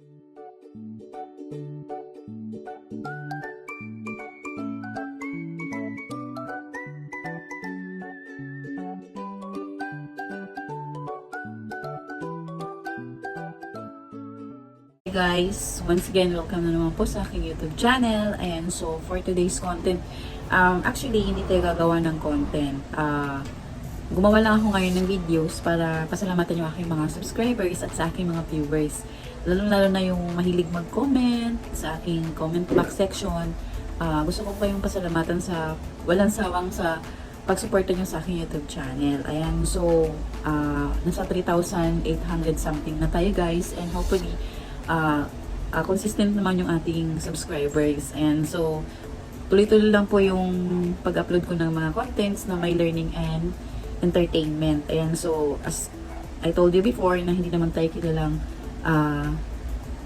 Hey guys, once again, welcome na naman po sa aking YouTube channel. Ayan, so for today's content, actually hindi tayo gagawa ng content. Gumawa lang ako ngayon ng videos para pasalamatan yung aking mga subscribers at sa aking mga viewers. Lalo-lalo na yung mahilig mag-comment sa aking comment box section. Gusto ko pa yung pasalamatan sa walang sawang sa pagsuporta nyo sa aking YouTube channel. Ayan, so nasa 3,800 something na tayo guys, and hopefully consistent naman yung ating subscribers. And so, tuloy-tuloy lang po yung pag-upload ko ng mga contents na may learning and entertainment. And so, as I told you before, na hindi naman tayo kilalang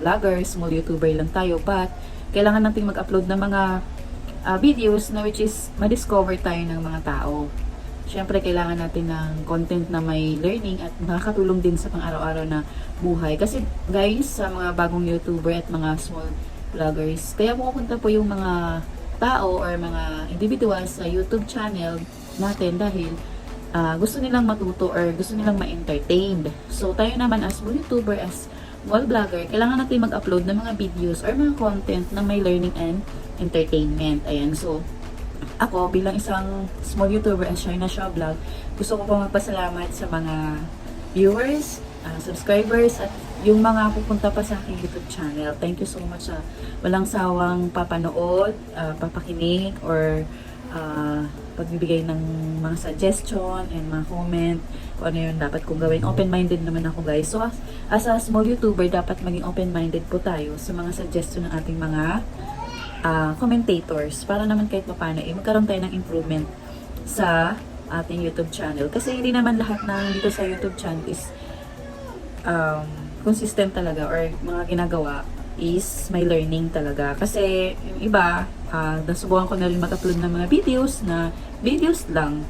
vlogger, small YouTuber lang tayo, but kailangan natin mag-upload ng mga videos na which is ma-discover tayo ng mga tao. Siyempre, kailangan natin ng content na may learning at nakakatulong din sa pang-araw-araw na buhay. Kasi guys, sa mga bagong YouTuber at mga small vloggers, kaya pupunta po yung mga tao or mga individuals sa YouTube channel natin dahil gusto nilang matuto or gusto nilang ma-entertained. So, tayo naman as small YouTuber, as small vlogger, kailangan natin mag-upload ng mga videos or mga content na may learning and entertainment. Ayan, so ako bilang isang small YouTuber at Shy na Siya Vlog, gusto ko po magpasalamat sa mga viewers, subscribers, at yung mga pupunta pa sa aking YouTube channel. Thank you so much sa walang sawang papanood, papakinig, or pagbibigay ng mga suggestion and mga comment kung ano yung dapat kong gawin. Open-minded naman ako guys. So as a small YouTuber, dapat maging open-minded po tayo sa mga suggestion ng ating mga commentators, para naman kahit paano magkaroon tayo ng improvement sa ating YouTube channel. Kasi hindi naman lahat ng dito sa YouTube channel is consistent talaga, or mga ginagawa is may learning talaga. Kasi yung iba, nasubukan ko na rin mag-upload ng mga videos lang.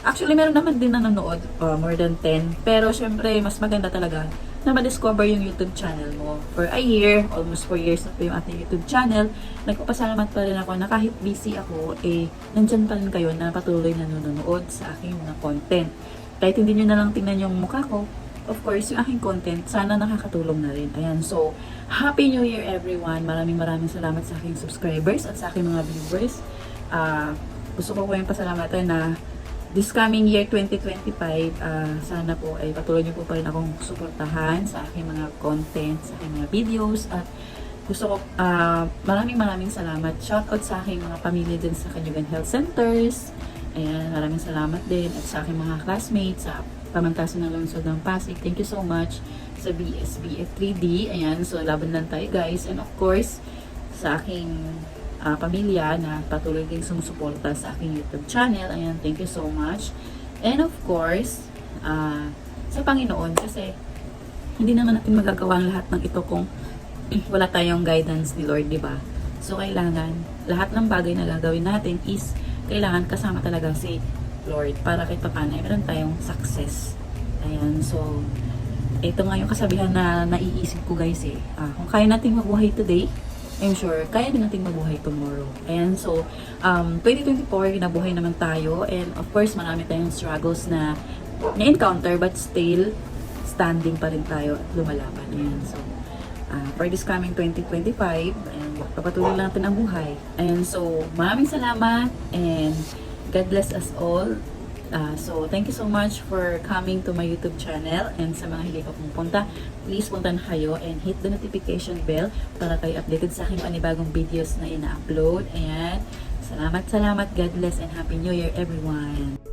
Actually, meron naman din na nanonood, more than 10. Pero syempre, mas maganda talaga na ma-discover yung YouTube channel mo. For a year, almost 4 years na po yung ating YouTube channel, nagpapasalamat pa rin ako na kahit busy ako, nandyan pa rin kayo na patuloy na nanonood sa aking mga content. Kahit hindi nyo na lang tingnan yung mukha ko, of course, yung aking content, sana nakakatulong na rin. Ayan, so, Happy New Year everyone! Maraming salamat sa aking subscribers at sa aking mga viewers. Gusto ko po yung pasalamatan na this coming year 2025, sana po ay patuloy niyo po pa rin akong suportahan sa aking mga content, sa aking mga videos, at gusto ko maraming salamat. Shoutout sa aking mga pamilya din sa Canyugan Health Centers. Ayan, maraming salamat din, at sa aking mga classmates sa Pamantasan ng Lungsod ng Pasig. Thank you so much sa BSB at 3D. Ayan, so laban lang tayo guys. And of course, sa aking pamilya na patuloy din sumusuporta sa aking YouTube channel. Ayan, thank you so much. And of course, sa Panginoon, kasi hindi naman natin magagawa ang lahat ng ito kung wala tayong guidance ni Lord, di ba? So, kailangan, lahat ng bagay na gagawin natin is, kailangan kasama talaga si Lord para kahit paano ay meron tayong success. Ayan, so, ito nga yung kasabihan na naiisip ko guys kung kaya nating mabuhay today, I'm sure, kaya din natin mabuhay tomorrow. Ayan, so, 2024, kinabuhay naman tayo. And of course, marami tayong struggles na na-encounter, but still, standing pa rin tayo at lumalaban. Ayan, so, for this coming 2025, and papatuloy lang natin ang buhay. Ayan, so, maraming salamat, and God bless us all. So, thank you so much for coming to my YouTube channel, and sa mga hindi pa pumunta, please punta na kayo and hit the notification bell para kayo updated sa aking panibagong videos na ina-upload. And salamat. God bless and Happy New Year everyone!